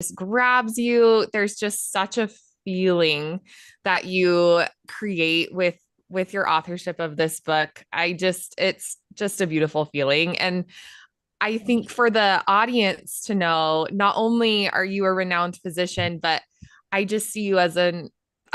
just grabs you. There's just such a feeling that you create with your authorship of this book. It's just a beautiful feeling. And I think for the audience to know, not only are you a renowned physician, but I just see you as a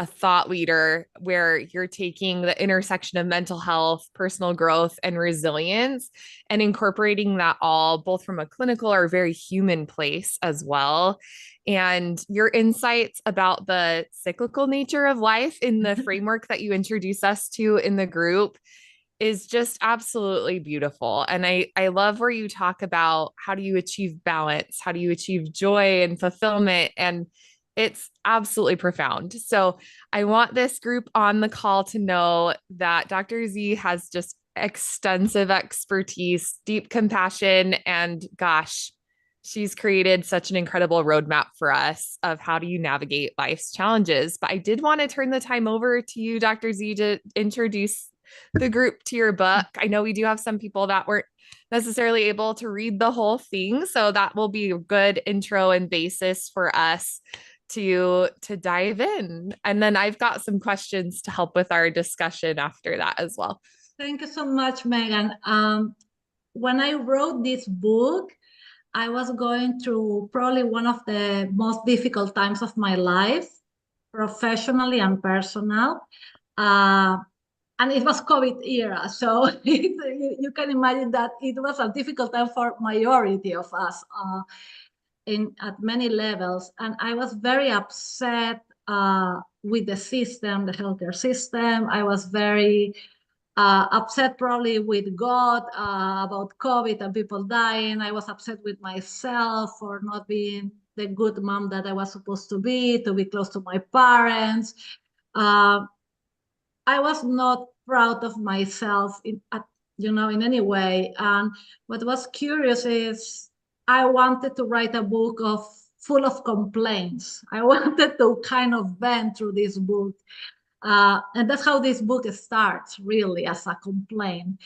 thought leader where you're taking the intersection of mental health, personal growth, and resilience and incorporating that all both from a clinical or very human place as well. And your insights about the cyclical nature of life in the framework that you introduce us to in the group is just absolutely beautiful. And I love where you talk about how do you achieve balance? How do you achieve joy and fulfillment? And it's absolutely profound. So I want this group on the call to know that Dr. Z has just extensive expertise, deep compassion, and gosh, she's created such an incredible roadmap for us of how do you navigate life's challenges. But I did want to turn the time over to you, Dr. Z, to introduce the group to your book. I know we do have some people that weren't necessarily able to read the whole thing, so that will be a good intro and basis for us to dive in. And then I've got some questions to help with our discussion after that as well. Thank you so much, Megan. When I wrote this book, I was going through probably one of the most difficult times of my life, professionally and personal. And it was COVID era. So you can imagine that it was a difficult time for majority of us at many levels. And I was very upset with the system, the healthcare system. I was very upset probably with God about COVID and people dying. I was upset with myself for not being the good mom that I was supposed to be close to my parents. I was not proud of myself in any way. And what was curious is I wanted to write a book full of complaints. I wanted to kind of vent through this book. And that's how this book starts, really, as a complaint.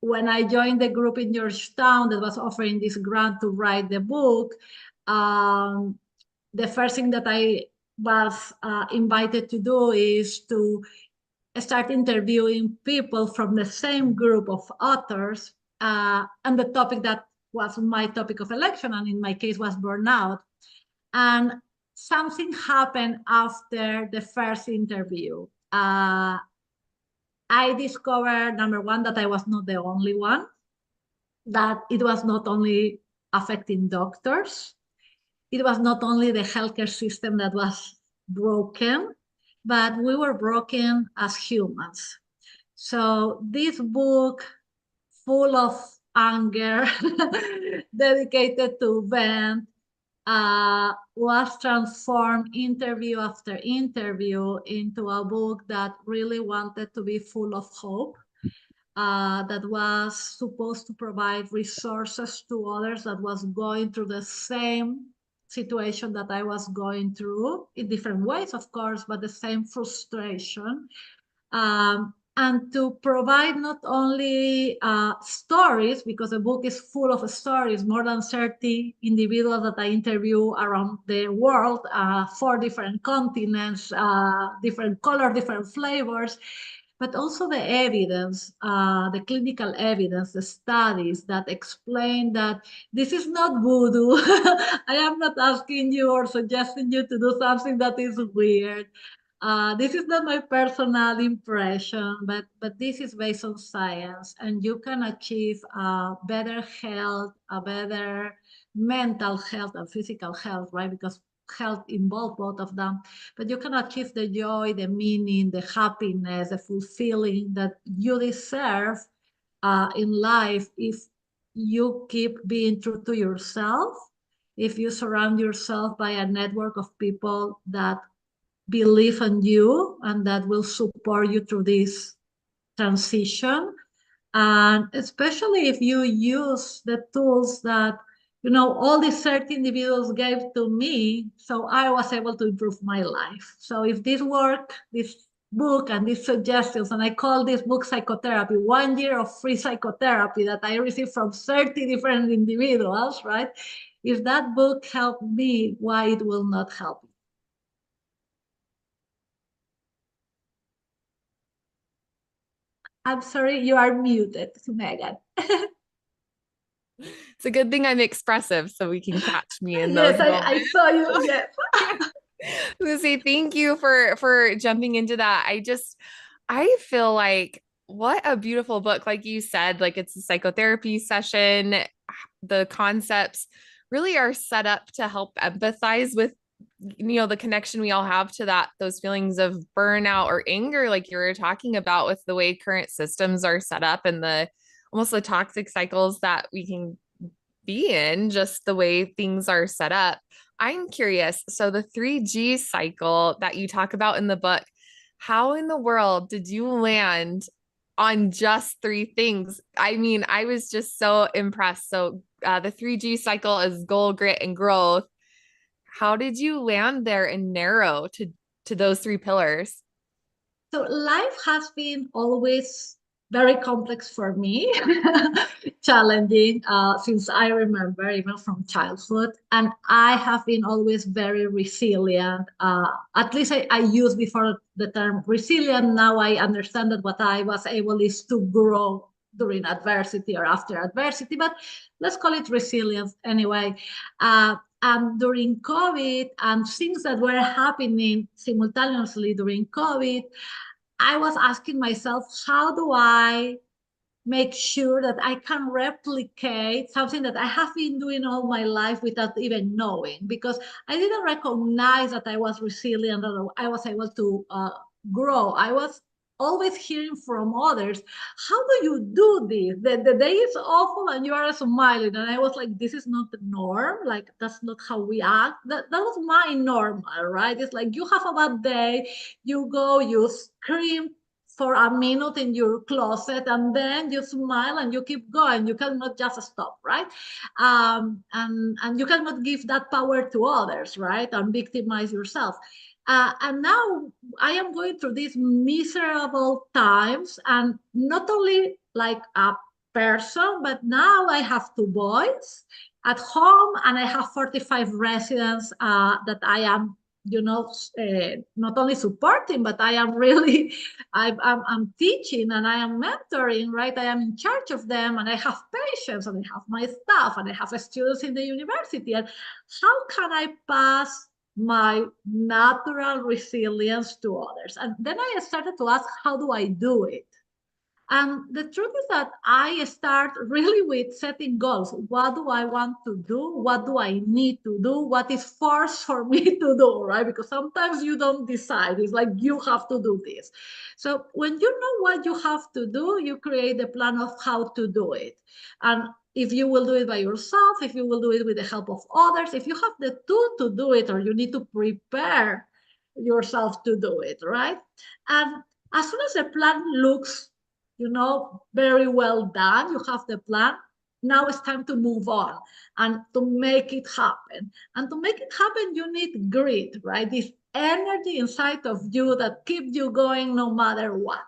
When I joined the group in Georgetown that was offering this grant to write the book, the first thing that I was invited to do is to start interviewing people from the same group of authors, and the topic that was my topic of election, and in my case was burnout. And something happened after the first interview. I discovered, number one, that I was not the only one, that it was not only affecting doctors, it was not only the healthcare system that was broken, but we were broken as humans. So this book, full of anger, dedicated to vent, was transformed interview after interview into a book that really wanted to be full of hope, that was supposed to provide resources to others that was going through the same situation that I was going through in different ways, of course, but the same frustration. And to provide not only stories, because the book is full of stories, more than 30 individuals that I interview around the world, 4 different continents, different color, different flavors, but also the evidence, the clinical evidence, the studies that explain that this is not voodoo. I am not asking you or suggesting you to do something that is weird. This is not my personal impression, but this is based on science, and you can achieve better health, a better mental health and physical health, right? Because health involves both of them, but you can achieve the joy, the meaning, the happiness, the fulfilling that you deserve in life if you keep being true to yourself, if you surround yourself by a network of people that believe in you and that will support you through this transition. And especially if you use the tools that, all these 30 individuals gave to me, so I was able to improve my life. So if this work, this book and these suggestions, and I call this book psychotherapy, 1 year of free psychotherapy that I received from 30 different individuals, right? If that book helped me, why it will not help you? I'm sorry, you are muted, Megan. It's a good thing I'm expressive so we can catch me in those Yes, moments. I saw you. Yes. To say thank you for jumping into that. I feel like what a beautiful book. Like you said, like it's a psychotherapy session. The concepts really are set up to help empathize with the connection we all have to those feelings of burnout or anger, like you were talking about, with the way current systems are set up and the almost the toxic cycles that we can be in, just the way things are set up. I'm curious. So, the 3G cycle that you talk about in the book, how in the world did you land on just three things? I mean, I was just so impressed. So, the 3G cycle is goal, grit, and growth. How did you land there and narrow to those three pillars? So life has been always very complex for me, challenging since I remember, even from childhood. And I have been always very resilient. At least I used before the term resilient. Now I understand that what I was able is to grow during adversity or after adversity, but let's call it resilience anyway. And during COVID and things that were happening simultaneously during COVID, I was asking myself, how do I make sure that I can replicate something that I have been doing all my life without even knowing? Because I didn't recognize that I was resilient, that I was able to grow. I was always hearing from others, how do you do this? The day is awful and you are smiling. And I was like, this is not the norm. Like, that's not how we act. That was my normal, right? It's like you have a bad day, you go, you scream for a minute in your closet, and then you smile and you keep going. You cannot just stop, right? And you cannot give that power to others, right? And victimize yourself. And now I am going through these miserable times, and not only like a person, but now I have two boys at home, and I have 45 residents that I am, not only supporting, but I am really, I'm teaching and I am mentoring, right? I am in charge of them, and I have patients, and I have my staff, and I have students in the university. And how can I pass my natural resilience to others? And then I started to ask, how do I do it? And the truth is that I start really with setting goals. What do I want to do? What do I need to do? What is forced for me to do, right? Because sometimes you don't decide. It's like you have to do this. So when you know what you have to do, you create a plan of how to do it. And if you will do it by yourself, if you will do it with the help of others, if you have the tool to do it, or you need to prepare yourself to do it, right? And as soon as the plan looks, very well done, you have the plan, now it's time to move on and to make it happen. And to make it happen, you need grit, right? This energy inside of you that keeps you going no matter what.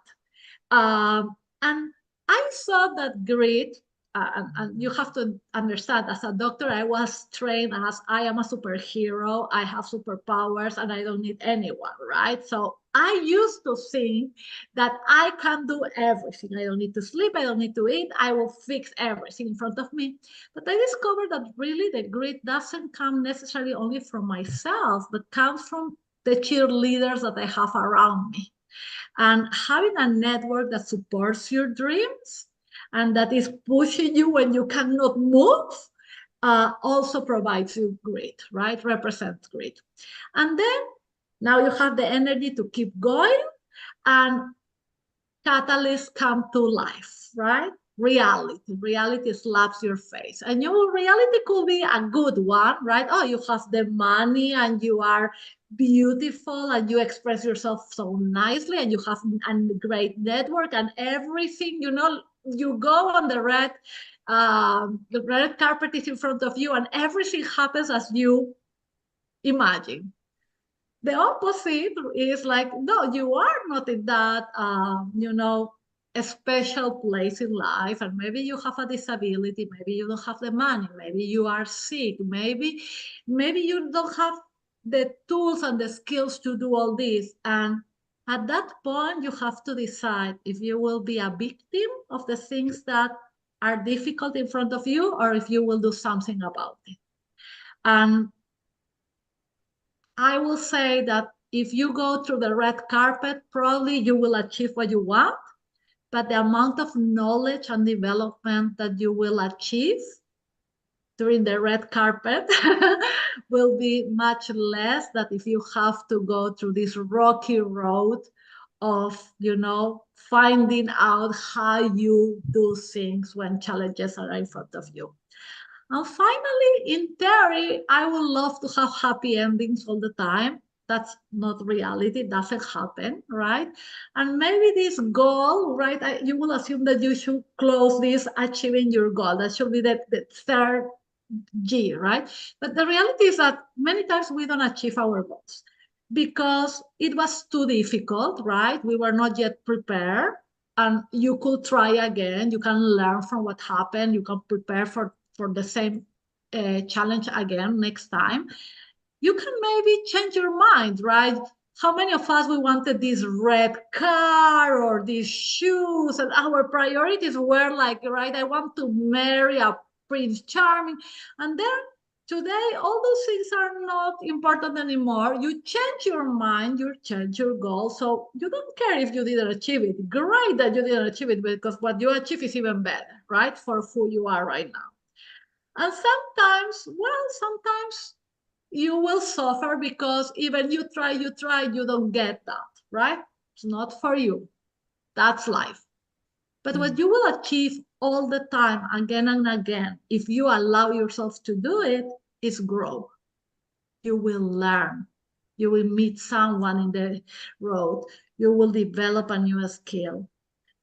And I saw that grit, and you have to understand, as a doctor, I was trained as I am a superhero, I have superpowers, and I don't need anyone, right? So I used to think that I can do everything. I don't need to sleep, I don't need to eat, I will fix everything in front of me. But I discovered that really the grit doesn't come necessarily only from myself, but comes from the cheerleaders that I have around me. And having a network that supports your dreams and that is pushing you when you cannot move also provides you grit, right? Represents grit. And then now you have the energy to keep going, and catalysts come to life, right? Reality slaps your face, and your reality could be a good one, right? Oh, you have the money and you are beautiful and you express yourself so nicely and you have a great network and everything, you go on the red carpet is in front of you and everything happens as you imagine. The opposite is like, no, you are not in that, a special place in life. And maybe you have a disability, maybe you don't have the money, maybe you are sick, maybe you don't have the tools and the skills to do all this. And at that point, you have to decide if you will be a victim of the things that are difficult in front of you, or if you will do something about it. And I will say that if you go through the red carpet, probably you will achieve what you want, but the amount of knowledge and development that you will achieve during the red carpet will be much less than if you have to go through this rocky road of, finding out how you do things when challenges are in front of you. And finally, in theory, I would love to have happy endings all the time. That's not reality, it doesn't happen, right? And maybe this goal, right? You will assume that you should close this achieving your goal. That should be the third G, right? But the reality is that many times we don't achieve our goals because it was too difficult, right? We were not yet prepared. And you could try again. You can learn from what happened. You can prepare for the same challenge again next time. You can maybe change your mind, right? How many of us we wanted this red car or these shoes, and our priorities were like, right, I want to marry a Prince Charming. And then today, all those things are not important anymore. You change your mind, you change your goal. So you don't care if you didn't achieve it. Great that you didn't achieve it, because what you achieve is even better, right? For who you are right now. And sometimes you will suffer because even you try, you don't get that, right? It's not for you. That's life. But what you will achieve all the time, again and again, if you allow yourself to do it, is grow. You will learn. You will meet someone in the road. You will develop a new skill.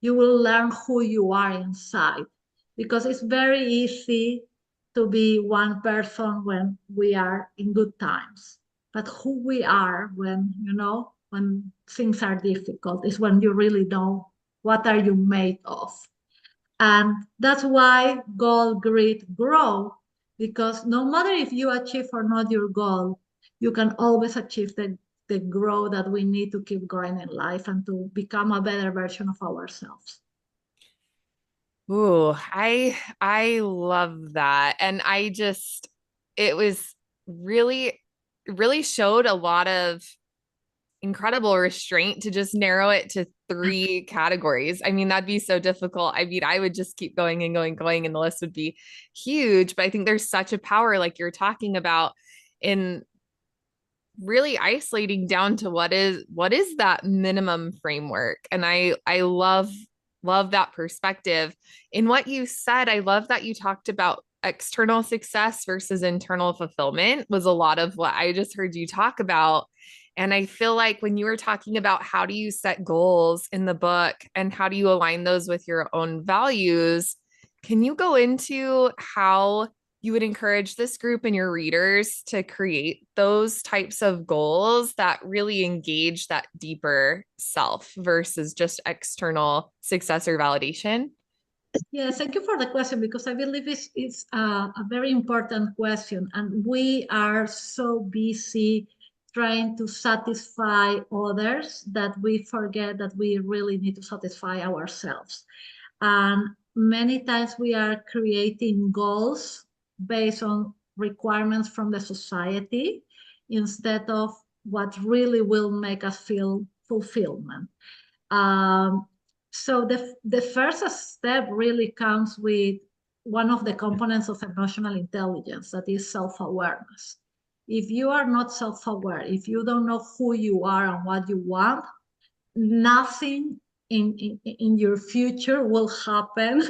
You will learn who you are inside, because it's very easy to be one person when we are in good times. But who we are when things are difficult is when you really know what are you made of. And that's why goal, grit, grow, because no matter if you achieve or not your goal, you can always achieve the growth that we need to keep growing in life and to become a better version of ourselves. Ooh, I love that. And it was really showed a lot of incredible restraint to just narrow it to three categories. I mean, that'd be so difficult. I mean, I would just keep going and going, and the list would be huge. But I think there's such a power, like you're talking about, in really isolating down to what is that minimum framework. And I love that perspective. In what you said, I love that you talked about external success versus internal fulfillment was a lot of what I just heard you talk about. And I feel like when you were talking about how do you set goals in the book and how do you align those with your own values, can you go into how you would encourage this group and your readers to create those types of goals that really engage that deeper self versus just external success or validation? Yes, thank you for the question, because I believe it's a very important question. And we are so busy trying to satisfy others that we forget that we really need to satisfy ourselves. And many times we are creating goals based on requirements from the society instead of what really will make us feel fulfillment. Um, so the first step really comes with one of the components of emotional intelligence, that is self-awareness. If you are not self-aware, if you don't know who you are and what you want, nothing in your future will happen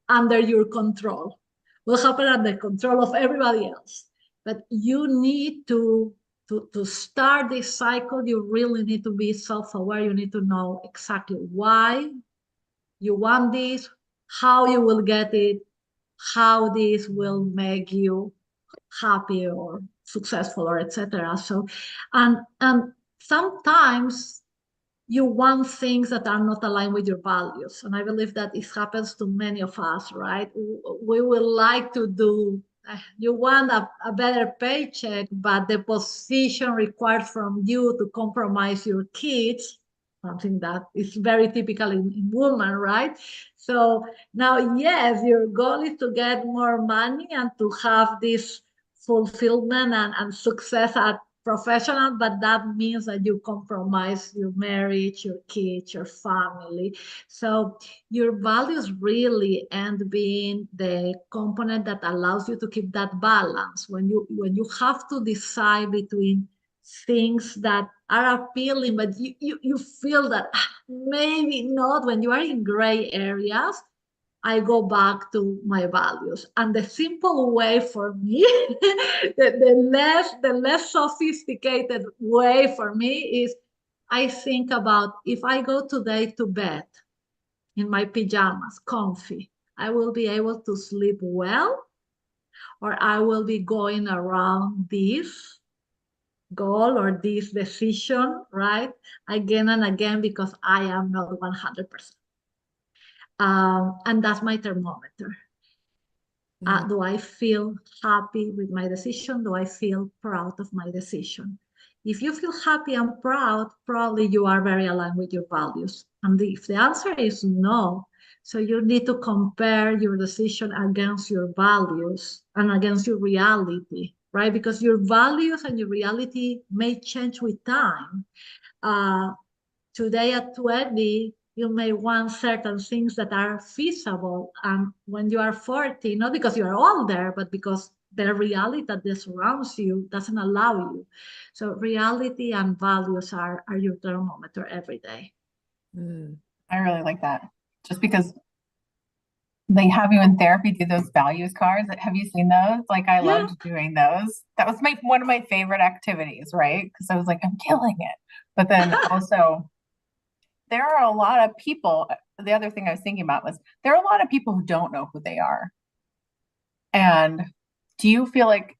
under your control. Will happen under control of everybody else. But you need to start this cycle, you really need to be self-aware. You need to know exactly why you want this, how you will get it, how this will make you happy or successful or etc. So, and sometimes you want things that are not aligned with your values. And I believe that it happens to many of us, right? We would like to do, you want a better paycheck, but the position required from you to compromise your kids, something that is very typical in women, right? So now, yes, your goal is to get more money and to have this fulfillment and success at professional, but that means that you compromise your marriage, your kids, your family. So your values really end being the component that allows you to keep that balance when you have to decide between things that are appealing, but you feel that maybe not. When you are in gray areas, I go back to my values. And the simple way for me, the less sophisticated way for me is I think about if I go today to bed in my pajamas, comfy, I will be able to sleep well, or I will be going around this goal or this decision, right? Again and again, because I am not 100%. And that's my thermometer. Do I feel happy with my decision? Do I feel proud of my decision? If you feel happy and proud, probably you are very aligned with your values. And if the answer is no, so you need to compare your decision against your values and against your reality, right? Because your values and your reality may change with time. Today at 20, you may want certain things that are feasible. And when you are 40, not because you are older, but because the reality that surrounds you doesn't allow you. So reality and values are your thermometer every day. I really like that. Just because they have you in therapy do those values cards. Have you seen those? Like I loved doing those. That was one of my favorite activities, right? Because I was like, I'm killing it. But then also there are a lot of people. The other thing I was thinking about was there are a lot of people who don't know who they are. And do you feel like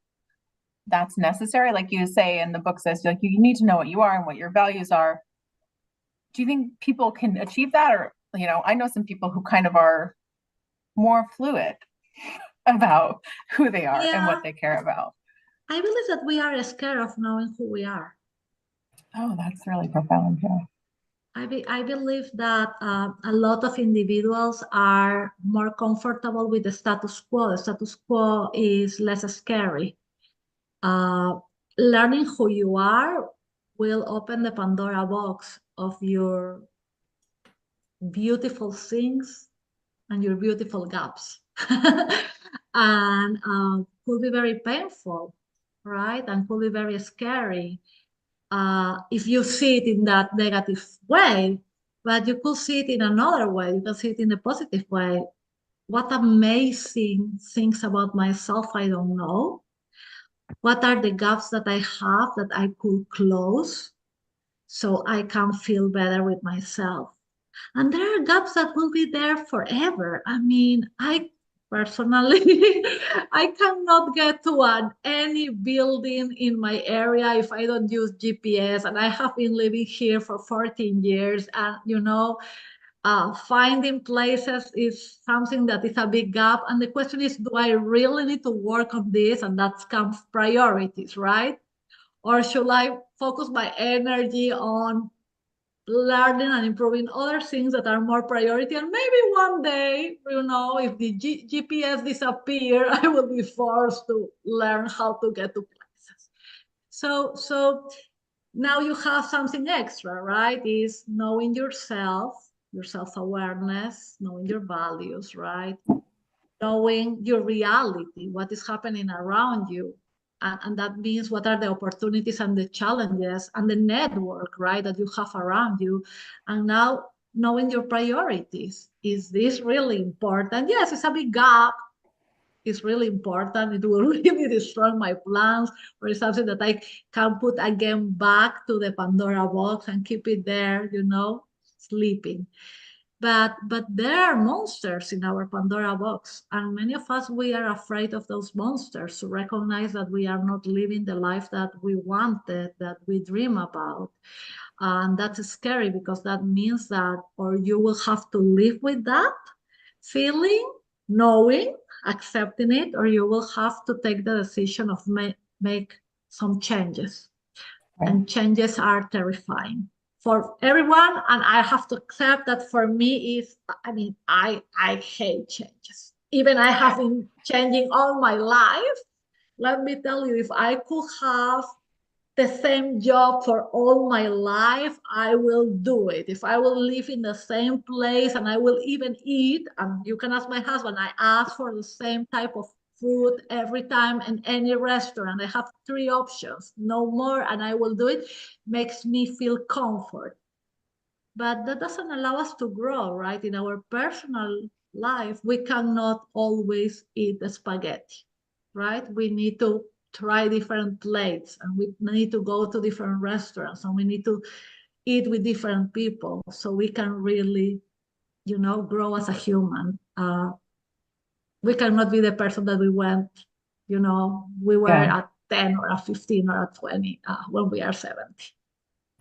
that's necessary? Like you say in the book says, like you need to know what you are and what your values are. Do you think people can achieve that? Or, I know some people who kind of are more fluid about who they are and what they care about. I believe that we are scared of knowing who we are. Oh, that's really profound. Yeah. I believe that a lot of individuals are more comfortable with the status quo. The status quo is less scary. Learning who you are will open the Pandora box of your beautiful things and your beautiful gaps. And could be very painful, right? And could be very scary. If you see it in that negative way, but you could see it in another way. You can see it in a positive way. What amazing things about myself I don't know. What are the gaps that I have that I could close so I can feel better with myself? And there are gaps that will be there forever. I mean, I personally, I cannot get to any building in my area if I don't use GPS. And I have been living here for 14 years. And, finding places is something that is a big gap. And the question is, do I really need to work on this? And that comes priorities, right? Or should I focus my energy on learning and improving other things that are more priority? And maybe one day, if the GPS disappear, I will be forced to learn how to get to places. So now you have something extra, right? Is knowing yourself, your self-awareness, knowing your values, right? Knowing your reality, what is happening around you. And that means what are the opportunities and the challenges and the network, right, that you have around you. And now knowing your priorities. Is this really important? Yes, it's a big gap. It's really important. It will really destroy my plans, or it's something that I can put again back to the Pandora box and keep it there, sleeping. but there are monsters in our Pandora box, and many of us, we are afraid of those monsters, to recognize that we are not living the life that we wanted, that we dream about. And that's scary, because that means that, or you will have to live with that feeling, knowing, accepting it, or you will have to take the decision of make some changes. Right. And changes are terrifying for everyone. And I have to accept that for me is, I mean, I hate changes. Even I have been changing all my life. Let me tell you, if I could have the same job for all my life, I will do it. If I will live in the same place, and I will even eat, and you can ask my husband, I ask for the same type of food every time in any restaurant. I have 3 options, no more, and I will do it. Makes me feel comfort. But that doesn't allow us to grow, right? In our personal life, we cannot always eat the spaghetti, right? We need to try different plates, and we need to go to different restaurants, and we need to eat with different people, so we can really, grow as a human. We cannot be the person that we went, we were at 10 or at 15 or at 20 when we are 70.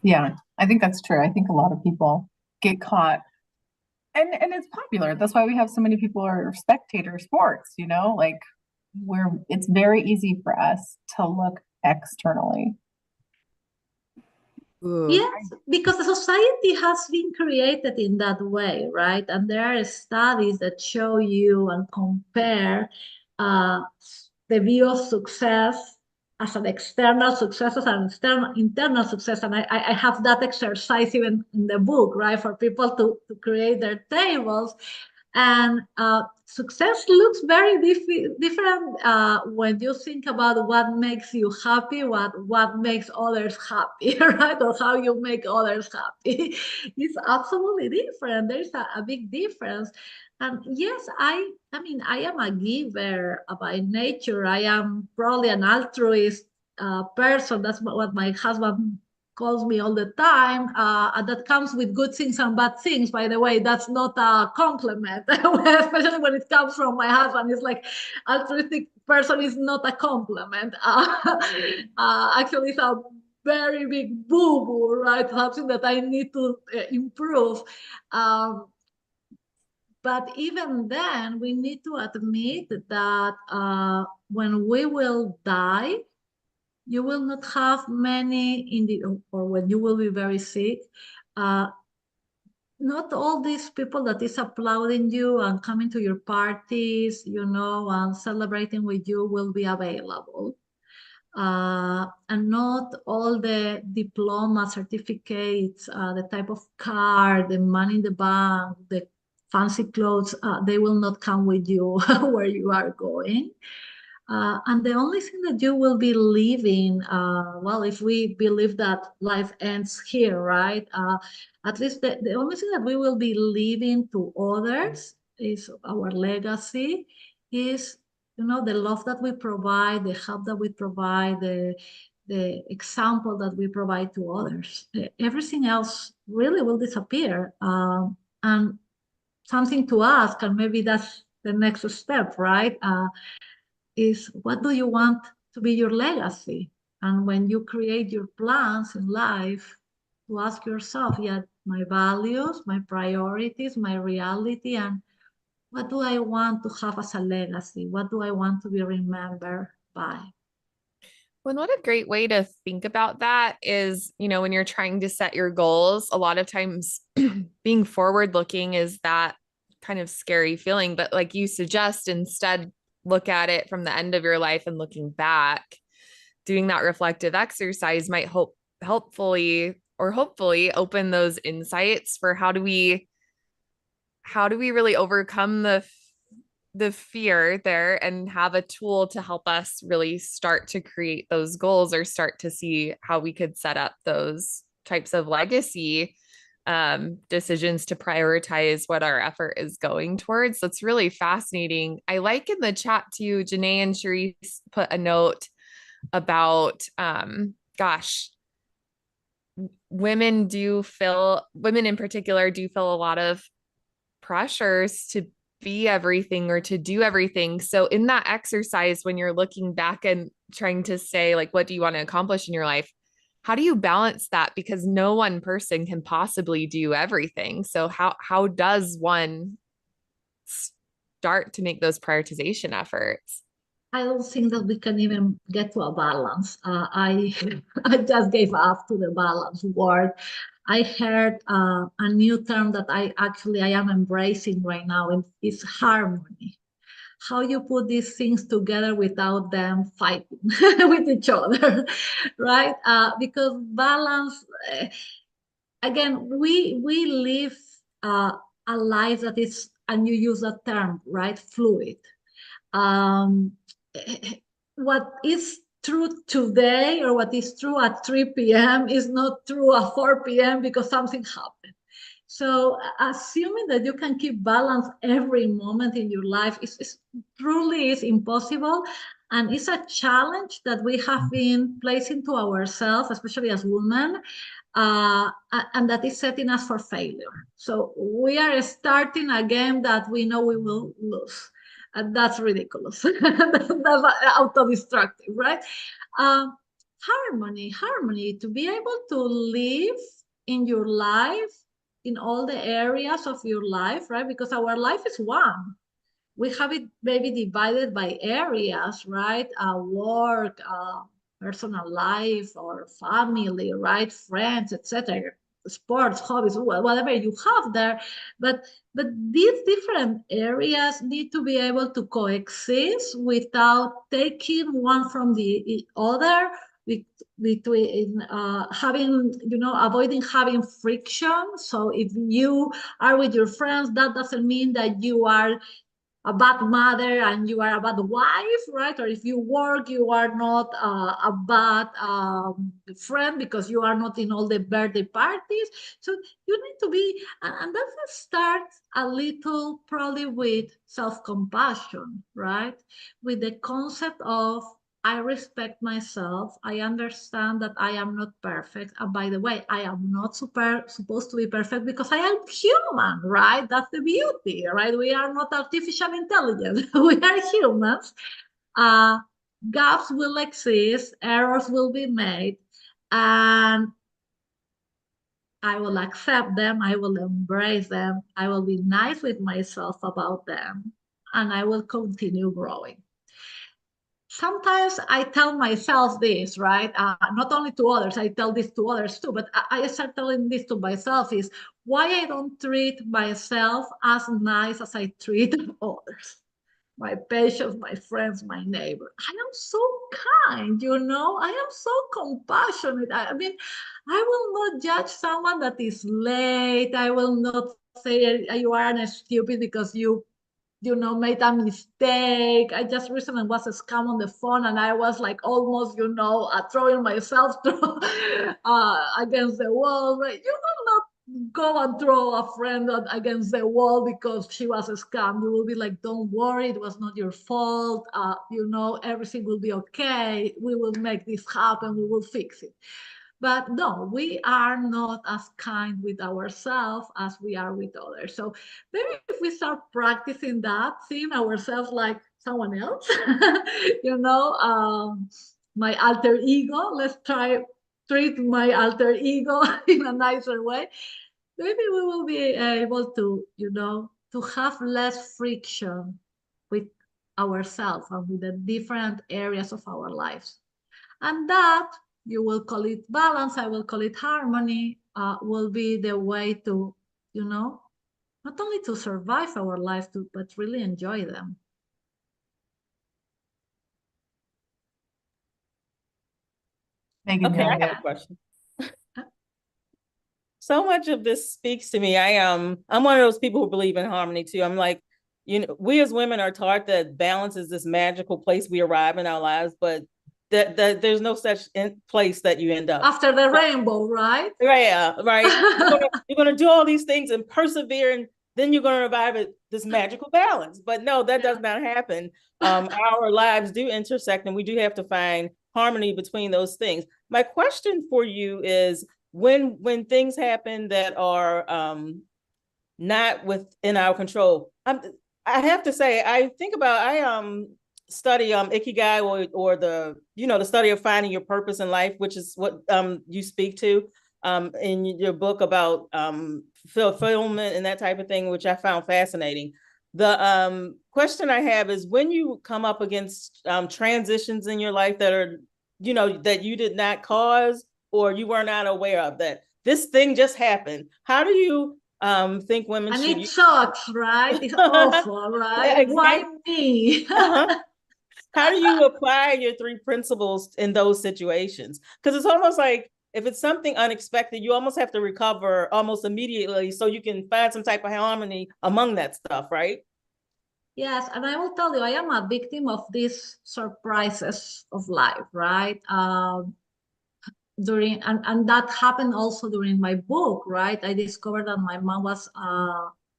Yeah, I think that's true. I think a lot of people get caught, and it's popular. That's why we have so many people are spectator sports, like it's very easy for us to look externally. Ooh. Yes, because the society has been created in that way, right? And there are studies that show you and compare the view of success as an external success, as an internal success. And I have that exercise even in the book, right? For people to create their tables. And success looks very different when you think about what makes you happy, what makes others happy, right? Or how you make others happy. It's absolutely different. There's a big difference. And yes, I mean, I am a giver by nature. I am probably an altruist person. That's what my husband calls me all the time. And that comes with good things and bad things. By the way, that's not a compliment, especially when it comes from my husband. It's like altruistic person is not a compliment. Actually, it's a very big boo-boo, right? Something that I need to improve. But even then, we need to admit that when we will die, you will not have many or when you will be very sick, not all these people that is applauding you and coming to your parties, and celebrating with you will be available. And not all the diploma certificates, the type of car, the money in the bank, the fancy clothes, they will not come with you where you are going. And the only thing that you will be living, well, if we believe that life ends here, right? At least the only thing that we will be leaving to others is our legacy, is, the love that we provide, the help that we provide, the example that we provide to others. Everything else really will disappear. And something to ask, and maybe that's the next step, right? Is what do you want to be your legacy? And when you create your plans in life, to ask yourself, yeah, my values, my priorities, my reality, and what do I want to have as a legacy? What do I want to be remembered by? Well, what a great way to think about that is, when you're trying to set your goals, a lot of times being forward looking is that kind of scary feeling. But like you suggest, instead, look at it from the end of your life and looking back. Doing that reflective exercise might hopefully open those insights for how do we really overcome the fear there and have a tool to help us really start to create those goals, or start to see how we could set up those types of legacy decisions to prioritize what our effort is going towards. So it's really fascinating. I like in the chat too, Janae and Cherise put a note about, women in particular do feel a lot of pressures to be everything or to do everything. So in that exercise, when you're looking back and trying to say, like, what do you want to accomplish in your life? How do you balance that? Because no one person can possibly do everything. So how does one start to make those prioritization efforts? I don't think that we can even get to a balance. I I just gave up to the balance word. I heard a new term that I am embracing right now, and it's harmony. How you put these things together without them fighting with each other, right? Because balance, again, we live a life that is, and you use that term, right? Fluid. Um, what is true today or what is true at 3 p.m. is not true at 4 p.m. because something happened. So assuming that you can keep balance every moment in your life is truly is impossible. And it's a challenge that we have been placing to ourselves, especially as women, and that is setting us for failure. So we are starting a game that we know we will lose. And that's ridiculous. That's auto-destructive, right? Harmony, to be able to live in your life, in all the areas of your life, right? Because our life is one. We have it maybe divided by areas, right? Work, personal life, or family, right? Friends, etc. Sports, hobbies, whatever you have there. But these different areas need to be able to coexist without taking one from the other, between having, avoiding having friction. So if you are with your friends, that doesn't mean that you are a bad mother and you are a bad wife, right? Or if you work, you are not a bad friend because you are not in all the birthday parties. So you need to be, and that starts a little probably with self-compassion, right? With the concept of, I respect myself. I understand that I am not perfect. And by the way, I am not supposed to be perfect because I am human, right? That's the beauty, right? We are not artificial intelligence. We are humans. Gaps will exist, errors will be made, and I will accept them. I will embrace them. I will be nice with myself about them, and I will continue growing. Sometimes I tell myself this, right? Not only to others, I tell this to others too, but I start telling this to myself is why I don't treat myself as nice as I treat others. My patients, my friends, my neighbor. I am so kind, I am so compassionate. I mean, I will not judge someone that is late. I will not say you are stupid because you made a mistake. I just recently was a scam on the phone and I was like almost, throwing myself through, against the wall. Right? You will not go and throw a friend against the wall because she was a scam. You will be like, don't worry, it was not your fault. Everything will be okay. We will make this happen. We will fix it. But no, we are not as kind with ourselves as we are with others. So maybe if we start practicing that, seeing ourselves like someone else, my alter ego, let's try treat my alter ego in a nicer way. Maybe we will be able to, to have less friction with ourselves and with the different areas of our lives. And that, you will call it balance, I will call it harmony, will be the way to, not only to survive our life, but really enjoy them. Megan, Okay, I have a question. So much of this speaks to me. I'm one of those people who believe in harmony too. I'm like, we as women are taught that balance is this magical place we arrive in our lives, but that there's no such place that you end up. After the rainbow, right? Yeah, right. You're gonna do all these things and persevere, and then you're gonna arrive at this magical balance. But no, that does not happen. Our lives do intersect, and we do have to find harmony between those things. My question for you is, when things happen that are not within our control. I have to say, I study Ikigai, or the, the study of finding your purpose in life, which is what you speak to in your book about fulfillment and that type of thing, which I found fascinating. The question I have is, when you come up against transitions in your life that are, that you did not cause, or you were not aware of, that this thing just happened, how do you think women and should it sucks, right? It's awful, right? Exactly. Why me? How do you apply your 3 principles in those situations? Because it's almost like, if it's something unexpected, you almost have to recover almost immediately so you can find some type of harmony among that stuff, right? Yes, and I will tell you, I am a victim of these surprises of life, right? And that happened also during my book, right? I discovered that my mom was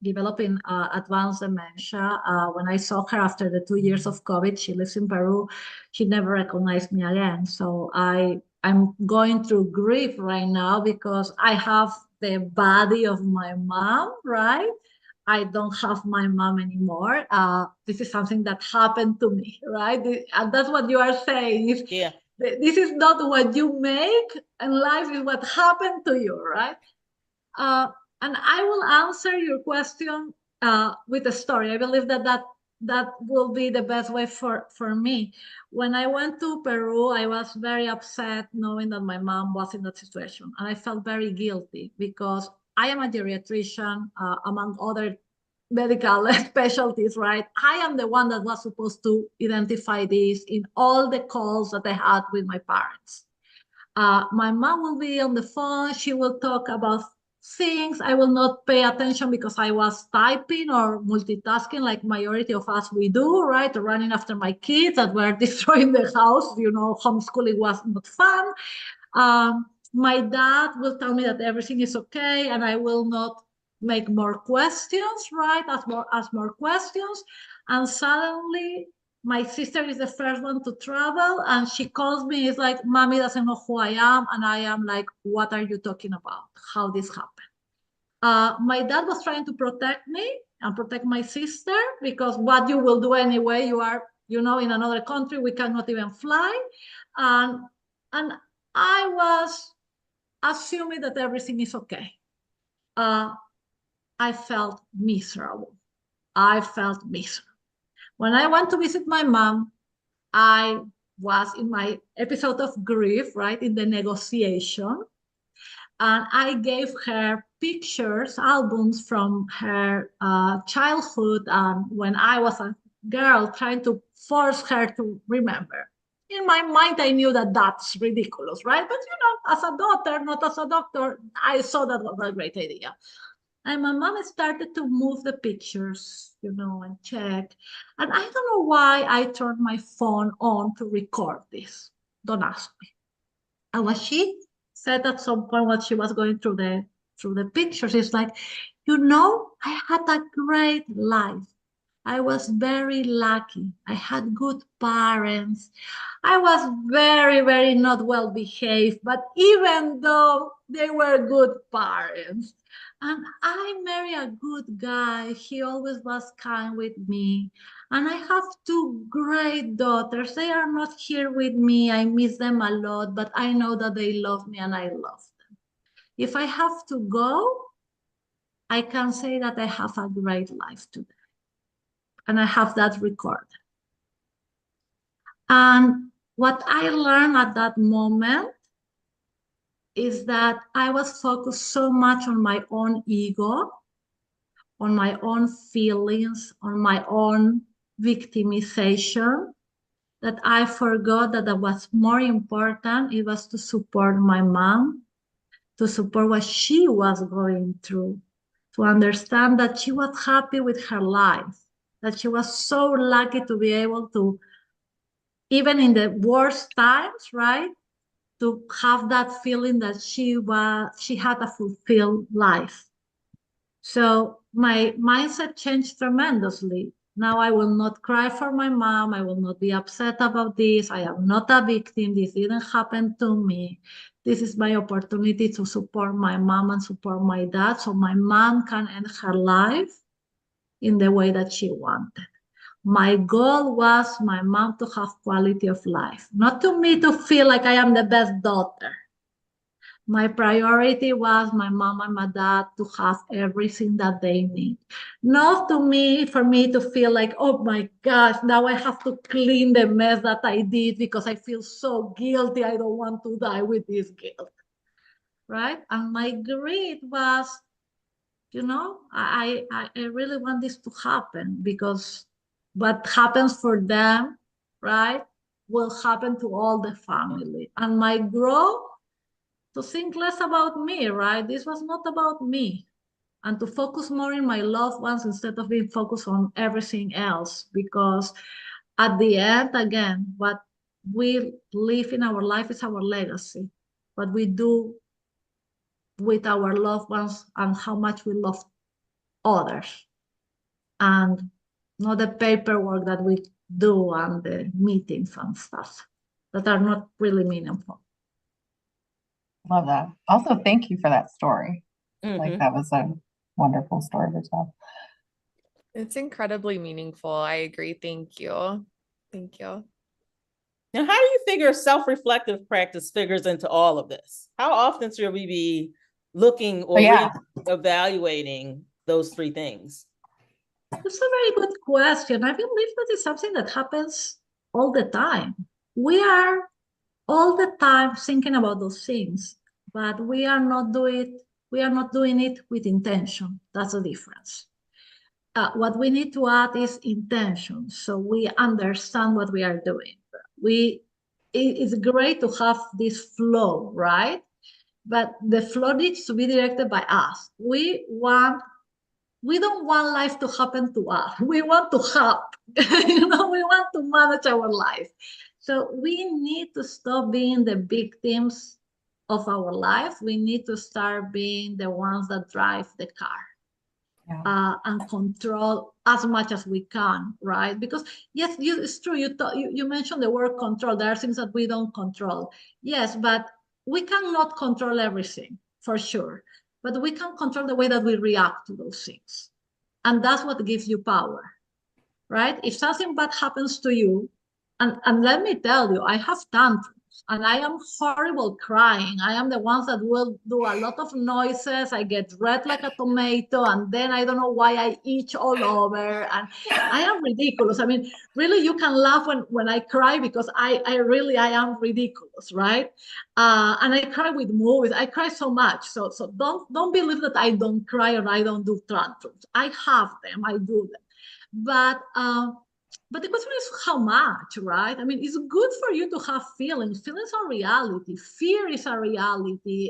developing advanced dementia. When I saw her after the 2 years of COVID, she lives in Peru. She never recognized me again. So I'm going through grief right now because I have the body of my mom, right? I don't have my mom anymore. This is something that happened to me, right? And that's what you are saying. Yeah. This is not what you make, and life is what happened to you, right? And I will answer your question with a story. I believe that will be the best way for me. When I went to Peru, I was very upset knowing that my mom was in that situation, and I felt very guilty because I am a geriatrician, among other medical specialties, right? I am the one that was supposed to identify this in all the calls that I had with my parents. My mom will be on the phone. She will talk about things. I will not pay attention because I was typing or multitasking like majority of us we do, right? Or running after my kids that were destroying the house. Homeschooling was not fun. My dad will tell me that everything is okay, and I will not make more questions, right? Ask more questions. And suddenly my sister is the first one to travel, and she calls me. It's like, Mommy doesn't know who I am. And I am like, what are you talking about? How this happened? My dad was trying to protect me and protect my sister, because what you will do anyway, you are, in another country, we cannot even fly. And I was assuming that everything is okay. I felt miserable. When I went to visit my mom, I was in my episode of grief, right, in the negotiation. And I gave her pictures, albums from her childhood, when I was a girl, trying to force her to remember. In my mind, I knew that that's ridiculous, right? But, as a daughter, not as a doctor, I saw that was a great idea. And my mom started to move the pictures, and check. And I don't know why I turned my phone on to record this. Don't ask me. And what she said at some point when she was going through the pictures, is like, I had a great life. I was very lucky. I had good parents. I was very, very not well behaved, but even though they were good parents, and I married a good guy, he always was kind with me. And I have 2 great daughters. They are not here with me. I miss them a lot, but I know that they love me and I love them. If I have to go, I can say that I have a great life today. And I have that recorded. And what I learned at that moment is that I was focused so much on my own ego, on my own feelings, on my own victimization, that I forgot that was more important. It was to support my mom, to support what she was going through, to understand that she was happy with her life, that she was so lucky to be able to, even in the worst times, right, to have that feeling that she had a fulfilled life. So my mindset changed tremendously. Now I will not cry for my mom. I will not be upset about this. I am not a victim. This didn't happen to me. This is my opportunity to support my mom and support my dad so my mom can end her life in the way that she wanted. My goal was my mom to have quality of life, not to me to feel like I am the best daughter. My priority was my mom and my dad to have everything that they need. Not to me, for me to feel like, oh my gosh, now I have to clean the mess that I did because I feel so guilty. I don't want to die with this guilt, right? And my greed was, I really want this to happen because what happens for them, right, will happen to all the family. And my growth to think less about me, right? This was not about me. And to focus more in my loved ones instead of being focused on everything else. Because at the end, again, what we live in our life is our legacy. What we do with our loved ones and how much we love others. And not the paperwork that we do and the meetings and stuff that are not really meaningful. Love that. Also, thank you for that story. Like Mhm. that was a wonderful story to tell. It's incredibly meaningful. I agree. Thank you. Thank you. Now, how do you figure self-reflective practice figures into all of this? How often should we be looking or evaluating those three things? That's a very good question. I believe that is something that happens all the time. We are all the time thinking about those things, but we are not doing it with intention. That's the difference. What we need to add is intention, so we understand what we are doing. It's great to have this flow, right? But the flow needs to be directed by us. We don't want life to happen to us. We want to help. We want to manage our life. So we need to stop being the victims of our life. We need to start being the ones that drive the car. Yeah. And control as much as we can, right? Because yes, it's true. You mentioned the word control. There are things that we don't control. Yes, but we cannot control everything for sure. But we can control the way that we react to those things, and that's what gives you power, right? If something bad happens to you, and let me tell you, I have tantrums and I am horrible crying. I am the ones that will do a lot of noises. I get red like a tomato, and then I don't know why I itch all over, and I am ridiculous. I mean, really, you can laugh when I cry because I am ridiculous, right? And I cry with movies. I cry so much. So don't believe that I don't cry or I don't do tantrums. I have them. I do them. But the question is how much, right? I mean, it's good for you to have feelings. Feelings are reality. Fear is a reality.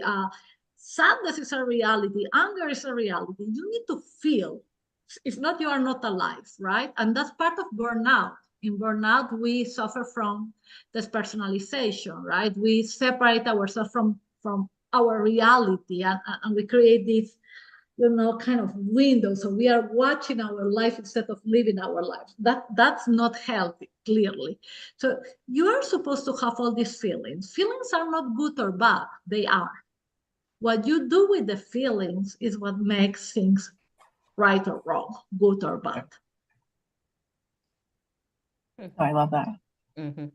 Sadness is a reality. Anger is a reality. You need to feel. If not, you are not alive, right? And that's part of burnout. In burnout, we suffer from despersonalization, right? We separate ourselves from our reality, and we create this kind of window. So we are watching our life instead of living our lives. That's not healthy, clearly. So you are supposed to have all these feelings. Feelings are not good or bad. They are. What you do with the feelings is what makes things right or wrong, good or bad. Oh, I love that. Mm-hmm.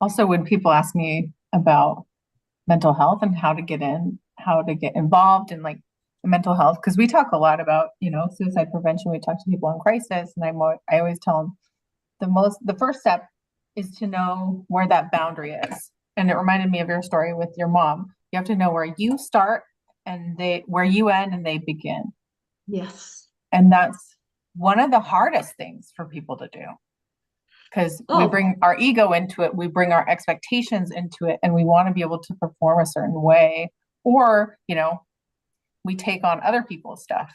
Also, when people ask me about mental health and how to get involved in like mental health, because we talk a lot about, suicide prevention. We talk to people in crisis, and I always tell them the first step is to know where that boundary is. And it reminded me of your story with your mom. You have to know where you start and where you end and they begin. Yes. And that's one of the hardest things for people to do. Because we bring our ego into it, we bring our expectations into it, and we want to be able to perform a certain way, or, we take on other people's stuff,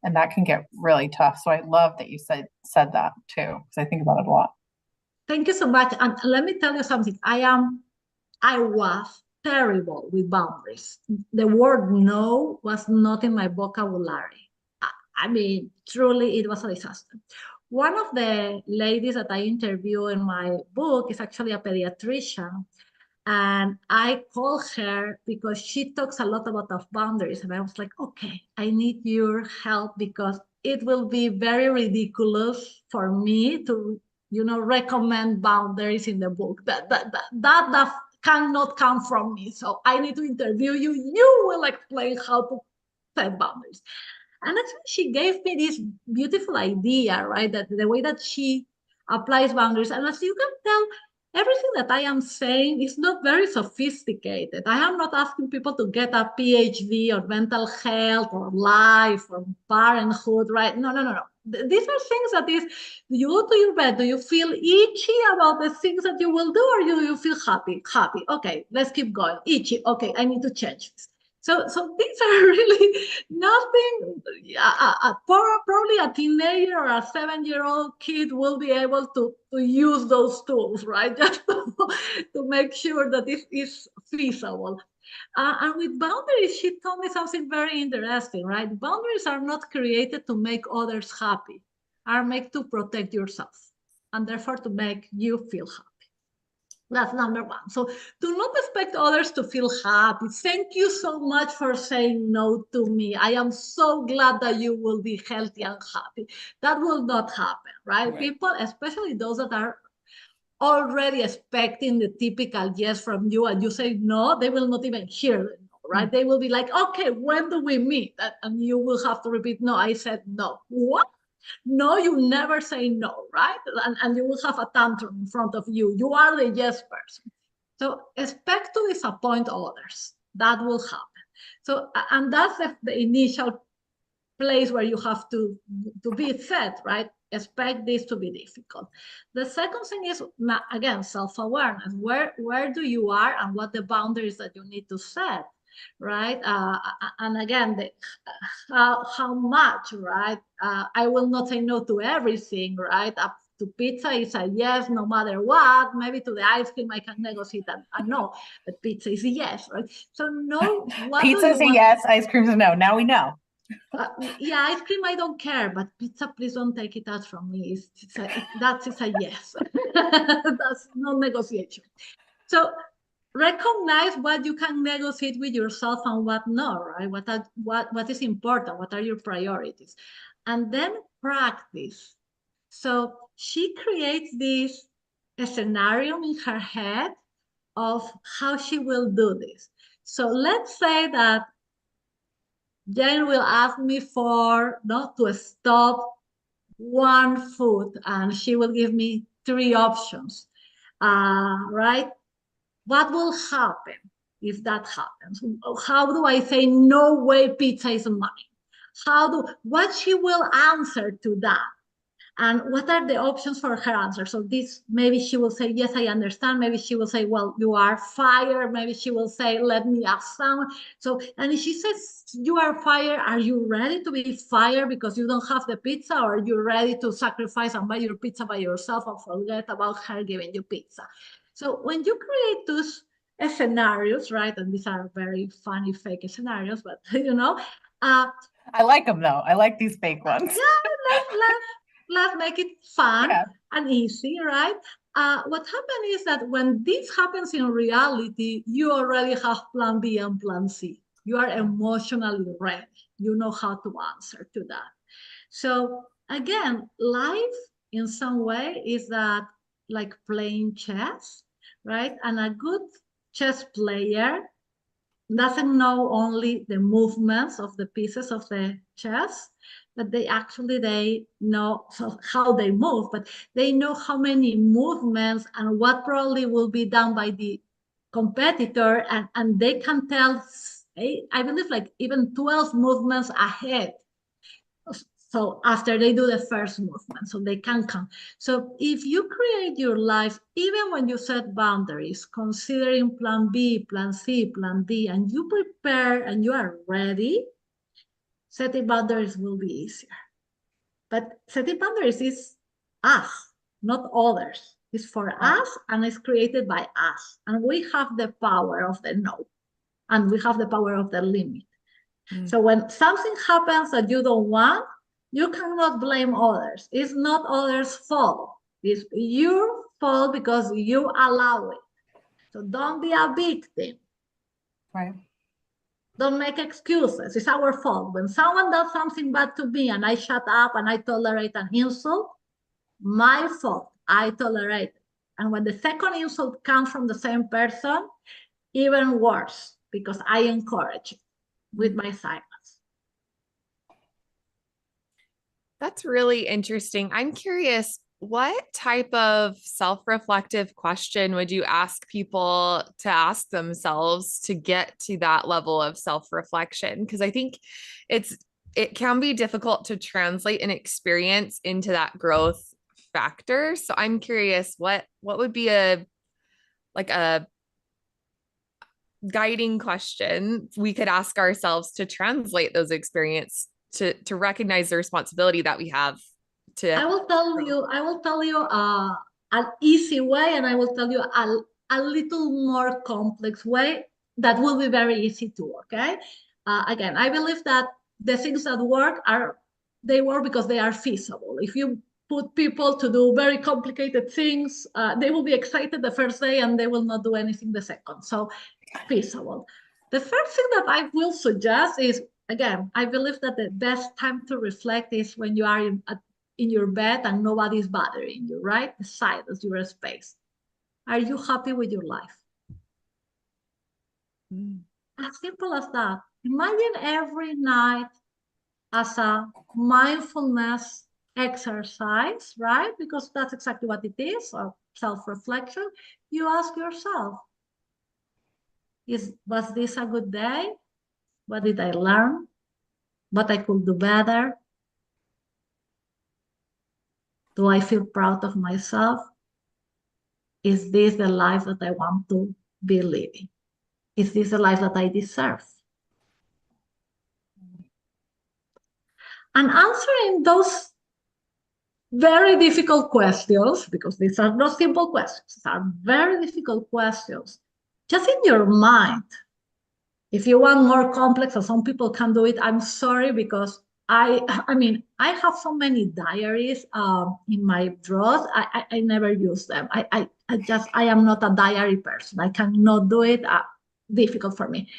and that can get really tough. So I love that you said that too, because I think about it a lot. Thank you so much. And let me tell you something. I was terrible with boundaries. The word no was not in my vocabulary. I mean, truly, it was a disaster. one of the ladies that I interview in my book is actually a pediatrician. And I called her because she talks a lot about boundaries. And I was like, okay, I need your help because it will be very ridiculous for me to, recommend boundaries in the book. That cannot come from me. So I need to interview you. You will explain how to set boundaries. And actually, she gave me this beautiful idea, right? That the way that she applies boundaries. And as you can tell, everything that I am saying is not very sophisticated. I am not asking people to get a PhD on mental health or life or parenthood, right? No. These are things that is, you go to your bed, do you feel itchy about the things that you will do, or do you feel happy? Happy. Okay, let's keep going. Itchy. Okay, I need to change this. So these are really nothing. Probably a teenager or a 7-year-old kid will be able to use those tools, right? Just to make sure that it is feasible. And with boundaries, she told me something very interesting, right? Boundaries are not created to make others happy, are made to protect yourself and therefore to make you feel happy. That's number one. So do not expect others to feel happy. Thank you so much for saying no to me. I am so glad that you will be healthy and happy. That will not happen, right? People, especially those that are already expecting the typical yes from you and you say no, they will not even hear it, right? They will be like, okay, when do we meet? And you will have to repeat, no, I said no. What? No, you never say no, right? And you will have a tantrum in front of you. You are the yes person. So expect to disappoint others. That will happen. So, and that's the initial place where you have to be set, right? Expect this to be difficult. The second thing is, again, self-awareness. Where do you are and what the boundaries that you need to set, right? And again, how much, right? I will not say no to everything, right? Up to pizza is a yes, no matter what. Maybe to the ice cream I can negotiate a no, but pizza is a yes, right? So no, Pizza is a yes, ice cream is a no. Now we know. Yeah, ice cream I don't care, but pizza, please don't take it out from me. That is a yes. That's no negotiation. So recognize what you can negotiate with yourself and what not, right? What is important? What are your priorities? And then practice. So she creates this scenario in her head of how she will do this. So let's say that Jane will ask me to stop one food, and she will give me 3 options, right? What will happen if that happens? How do I say, no way, pizza is mine? What she will answer to that? And what are the options for her answer? So this, maybe she will say, yes, I understand. Maybe she will say, well, you are fired. Maybe she will say, let me ask someone. So, and if she says, you are fired, are you ready to be fired because you don't have the pizza? Or are you ready to sacrifice and buy your pizza by yourself and forget about her giving you pizza? So when you create those scenarios, right? And these are very funny, fake scenarios, but I like them though. I like these fake ones. Yeah, let's make it fun and easy, right? What happens is that when this happens in reality, you already have plan B and plan C. You are emotionally ready. You know how to answer to that. So again, life in some way is that like playing chess, right? And a good chess player doesn't know only the movements of the pieces of the chess, but they know how they move, but they know how many movements and what probably will be done by the competitor, and they can tell, I believe, like even 12 movements ahead. So after they do the first movement, so they can come. So if you create your life, even when you set boundaries, considering plan B, plan C, plan D, and you prepare and you are ready, setting boundaries will be easier. But setting boundaries is us, not others. It's for us and it's created by us. And we have the power of the no, and we have the power of the limit. So when something happens that you don't want, you cannot blame others. It's not others' fault. It's your fault because you allow it. So don't be a victim. Right. Don't make excuses. It's our fault. When someone does something bad to me and I shut up and I tolerate an insult, my fault. I tolerate it. And when the second insult comes from the same person, even worse, because I encourage it with my silence. That's really interesting. I'm curious, what type of self-reflective question would you ask people to ask themselves to get to that level of self-reflection? Because I think it can be difficult to translate an experience into that growth factor. So I'm curious, what would be a guiding question we could ask ourselves to translate those experiences to recognize the responsibility that we have to. I will tell you an easy way, and I will tell you a little more complex way that will be very easy to work. Okay. Again, I believe that the things that work they work because they are feasible. If you put people to do very complicated things, they will be excited the first day and they will not do anything the second. So feasible. The first thing that I will suggest is, again, I believe that the best time to reflect is when you are in your bed and nobody's bothering you, right? The silence, your space. Are you happy with your life? As simple as that. Imagine every night as a mindfulness exercise, right? Because that's exactly what it is, or self-reflection. You ask yourself, was this a good day? What did I learn? What I could do better? Do I feel proud of myself? Is this the life that I want to be living? Is this the life that I deserve? And answering those very difficult questions, because these are not simple questions, these are very difficult questions, just in your mind. If you want more complex, or some people can do it, I'm sorry, because I have so many diaries in my drawers. I never use them. I am not a diary person. I cannot do it. Difficult for me.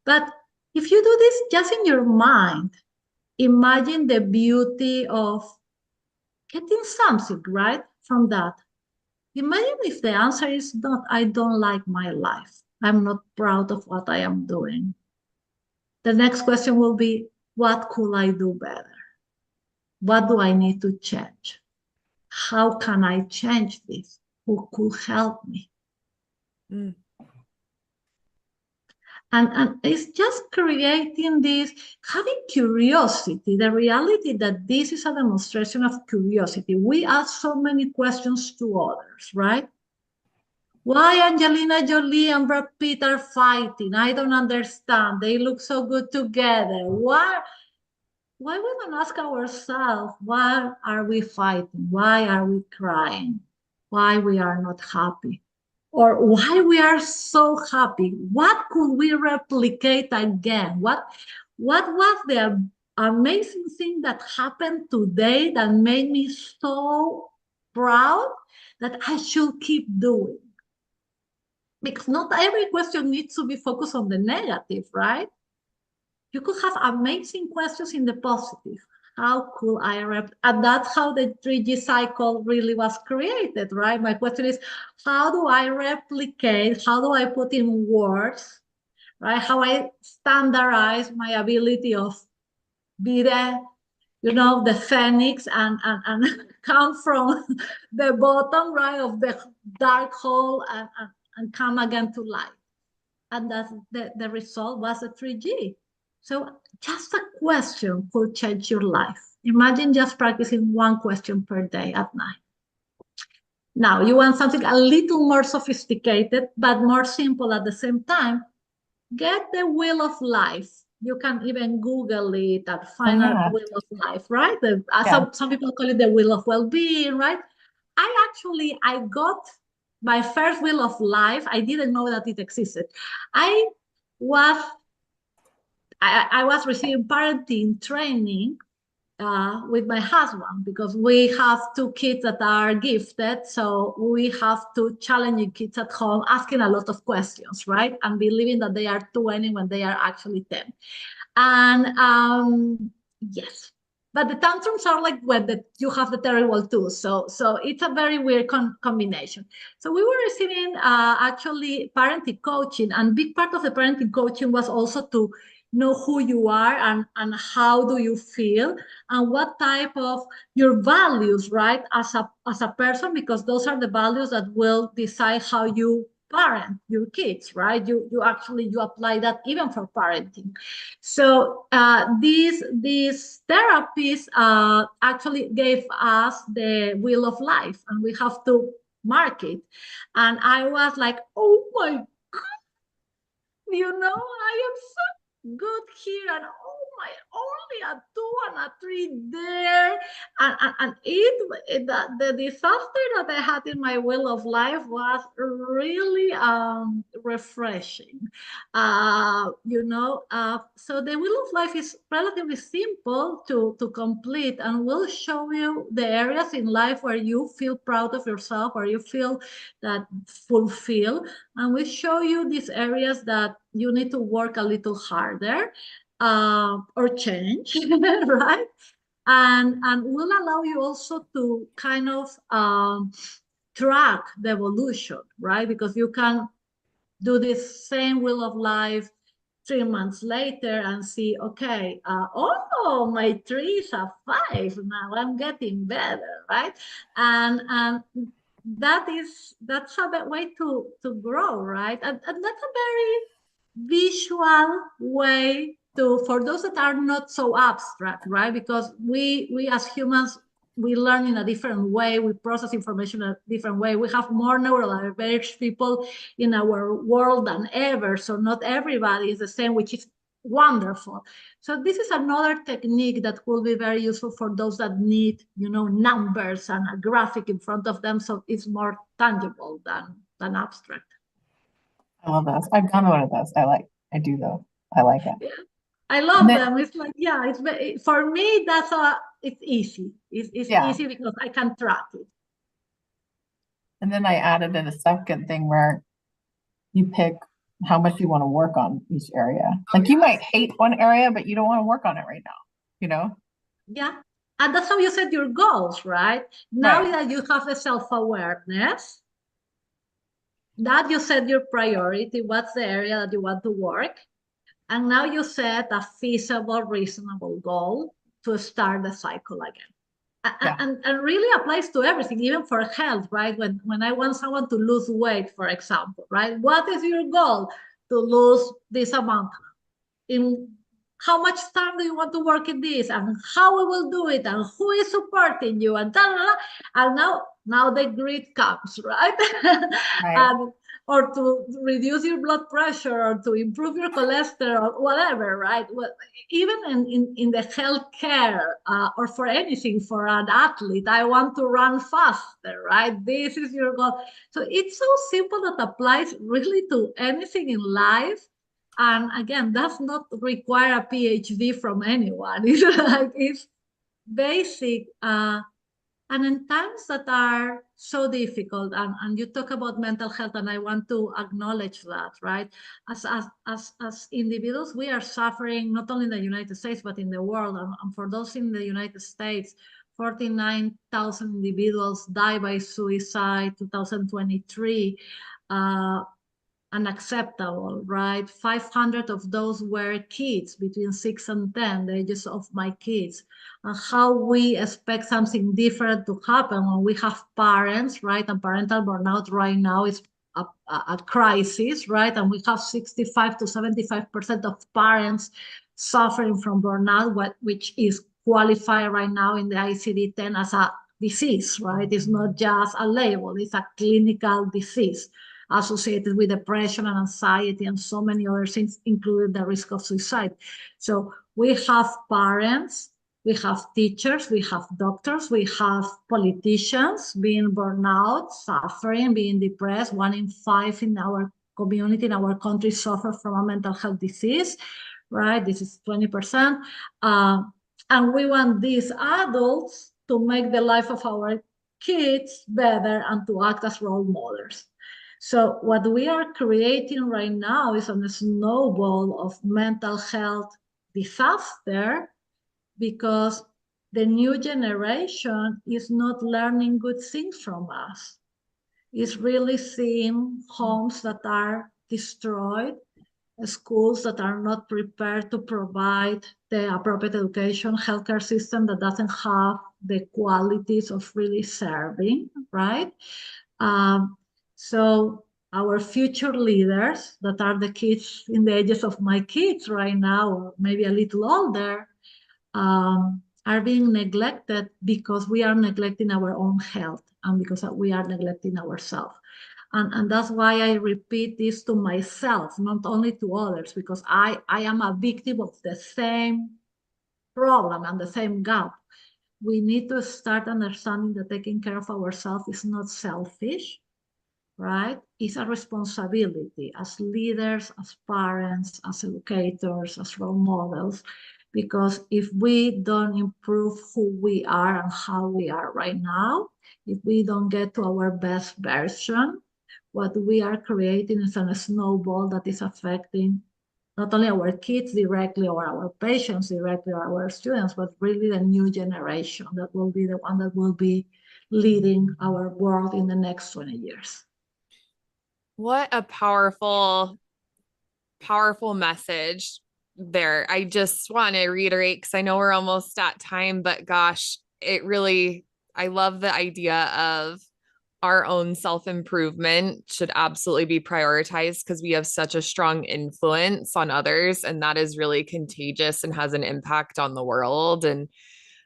But if you do this just in your mind, imagine the beauty of getting something right from that. Imagine if the answer is not, I don't like my life. I'm not proud of what I am doing. The next question will be, what could I do better? What do I need to change? How can I change this? Who could help me? Mm. And it's just creating this, having curiosity, the reality that this is a demonstration of curiosity. We ask so many questions to others, right? Why Angelina Jolie and Brad Pitt are fighting? I don't understand. They look so good together. Why we don't ask ourselves, why are we fighting? Why are we crying? Why we are not happy? Or why we are so happy? What could we replicate again? What was the amazing thing that happened today that made me so proud that I should keep doing? Because not every question needs to be focused on the negative, right? You could have amazing questions in the positive. How could I and that's how the 3G cycle really was created, right? My question is, how do I replicate, how do I put in words, right? How I standardize my ability of be the phoenix and come from the bottom, right, of the dark hole and come again to life. And that's the result was a 3G. So just a question could change your life. Imagine just practicing one question per day at night. Now, you want something a little more sophisticated, but more simple at the same time. Get the Wheel of Life. You can even Google it and find a Wheel of Life, right? Some people call it the Wheel of Well-being, right? I got my first Wheel of Life. I didn't know that it existed. I was receiving parenting training with my husband, because we have two kids that are gifted. So we have two challenging kids at home, asking a lot of questions, right? And believing that they are 20 when they are actually 10. And yes, but the tantrums are like when you have the terrible too. So it's a very weird combination. So we were receiving actually parenting coaching, and big part of the parenting coaching was also to know who you are and how do you feel and what type of your values, right, as a person, because those are the values that will decide how you parent your kids, right? You apply that even for parenting. So these therapies actually gave us the wheel of life, and we have to mark it. And I was like, oh my God, I am so good here, and oh my, only a 2 and a 3 there, and the disaster that I had in my wheel of life was really refreshing. So the wheel of life is relatively simple to complete, and will show you the areas in life where you feel proud of yourself, where you feel that fulfill, and we show you these areas that you need to work a little harder or change, right? And will allow you also to kind of track the evolution, right? Because you can do this same wheel of life 3 months later and see, okay, oh, my 3 is a 5. Now I'm getting better, right? And that's a way to grow, right? And that's a very visual way for those that are not so abstract, right? Because we as humans, we learn in a different way, we process information in a different way, we have more neurodiverse people in our world than ever, so not everybody is the same, which is wonderful. So this is another technique that will be very useful for those that need, numbers and a graphic in front of them, so it's more tangible than abstract. I love those. I've done one of those. I do those. I like it. Yeah. I love them. It's like, yeah, for me, it's easy. It's easy because I can track it. And then I added in a second thing where you pick how much you want to work on each area. Like you might hate one area, but you don't want to work on it right now, Yeah. And that's how you set your goals, right? Now that you have the self-awareness, that you set your priority, what's the area that you want to work. And now you set a feasible, reasonable goal to start the cycle again. And really applies to everything, even for health, right? When I want someone to lose weight, for example, right? What is your goal? To lose this amount. In how much time do you want to work in this, and how we will do it, and who is supporting you, and and now the grit comes, right? Or to reduce your blood pressure, or to improve your cholesterol, or whatever, right? Well, even in the healthcare or for anything, for an athlete, I want to run faster, right? This is your goal. So it's so simple that applies really to anything in life. And again, does not require a PhD from anyone. It's basic. And in times that are so difficult, and you talk about mental health, and I want to acknowledge that, right? As individuals, we are suffering not only in the United States, but in the world. And for those in the United States, 49,000 individuals die by suicide, 2023. Unacceptable, right? 500 of those were kids between 6 and 10, the ages of my kids. And how we expect something different to happen when we have parents, right? And parental burnout right now is a crisis, right? And we have 65 to 75% of parents suffering from burnout, which is qualified right now in the ICD-10 as a disease, right? It's not just a label, it's a clinical disease associated with depression and anxiety and so many other things, including the risk of suicide. So we have parents, we have teachers, we have doctors, we have politicians being burned out, suffering, being depressed. 1 in 5 in our community, in our country, suffer from a mental health disease, right? This is 20%. And we want these adults to make the life of our kids better and to act as role models. So what we are creating right now is a snowball of mental health disaster, because the new generation is not learning good things from us. It's really seeing homes that are destroyed, schools that are not prepared to provide the appropriate education, healthcare system that doesn't have the qualities of really serving, right? So our future leaders, that are the kids in the ages of my kids right now, or maybe a little older, are being neglected because we are neglecting our own health and because we are neglecting ourselves. And that's why I repeat this to myself, not only to others, because I am a victim of the same problem and the same gap. We need to start understanding that taking care of ourselves is not selfish, right? It's a responsibility as leaders, as parents, as educators, as role models, because if we don't improve who we are and how we are right now, if we don't get to our best version, what we are creating is a snowball that is affecting not only our kids directly or our patients directly or our students, but really the new generation that will be the one that will be leading our world in the next 20 years. What a powerful, powerful message there. I just want to reiterate, because I know we're almost at time, but gosh, I love the idea of our own self-improvement should absolutely be prioritized, because we have such a strong influence on others, and that is really contagious and has an impact on the world. And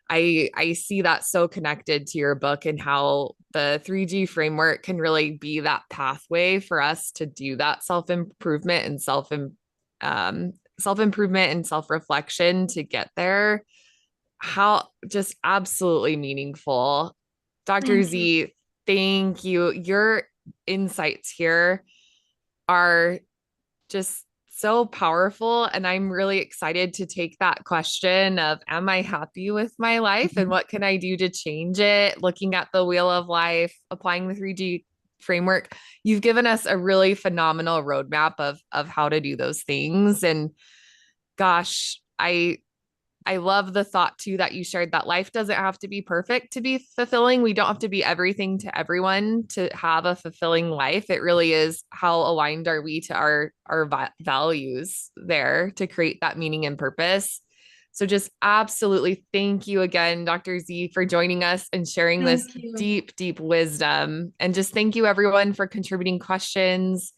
I see that so connected to your book, and how the 3G framework can really be that pathway for us to do that self-improvement and self-improvement and self-reflection to get there. How just absolutely meaningful. Dr. Z, thank you. Your insights here are just so powerful. And I'm really excited to take that question of, am I happy with my life and what can I do to change it? Looking at the wheel of life, applying the 3G framework. You've given us a really phenomenal roadmap of how to do those things. And gosh, I love the thought too that you shared, that life doesn't have to be perfect to be fulfilling. We don't have to be everything to everyone to have a fulfilling life. It really is, how aligned are we to our values there to create that meaning and purpose. So just absolutely thank you again, Dr. Z, for joining us and sharing this deep, deep wisdom. And just thank you everyone for contributing questions.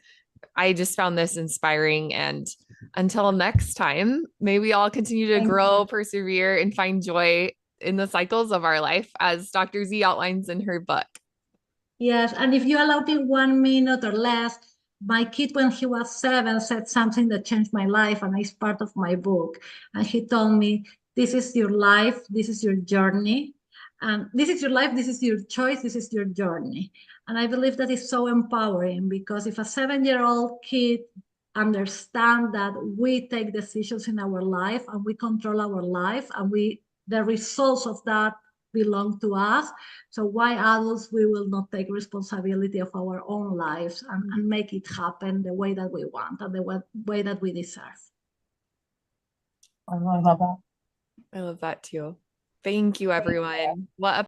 I just found this inspiring. And until next time, may we all continue to grow, persevere, and find joy in the cycles of our life, as Dr. Z outlines in her book. Yes, and if you allow me 1 minute or less, my kid, when he was 7, said something that changed my life, and it's part of my book. And he told me, this is your life, this is your journey. And this is your life, this is your choice, this is your journey. And I believe that is so empowering, because if a 7-year-old kid understands that we take decisions in our life and we control our life, and the results of that belong to us. So why adults, we will not take responsibility of our own lives and make it happen the way that we want and the way that we deserve. I love that. I love that too. Thank you, everyone. What a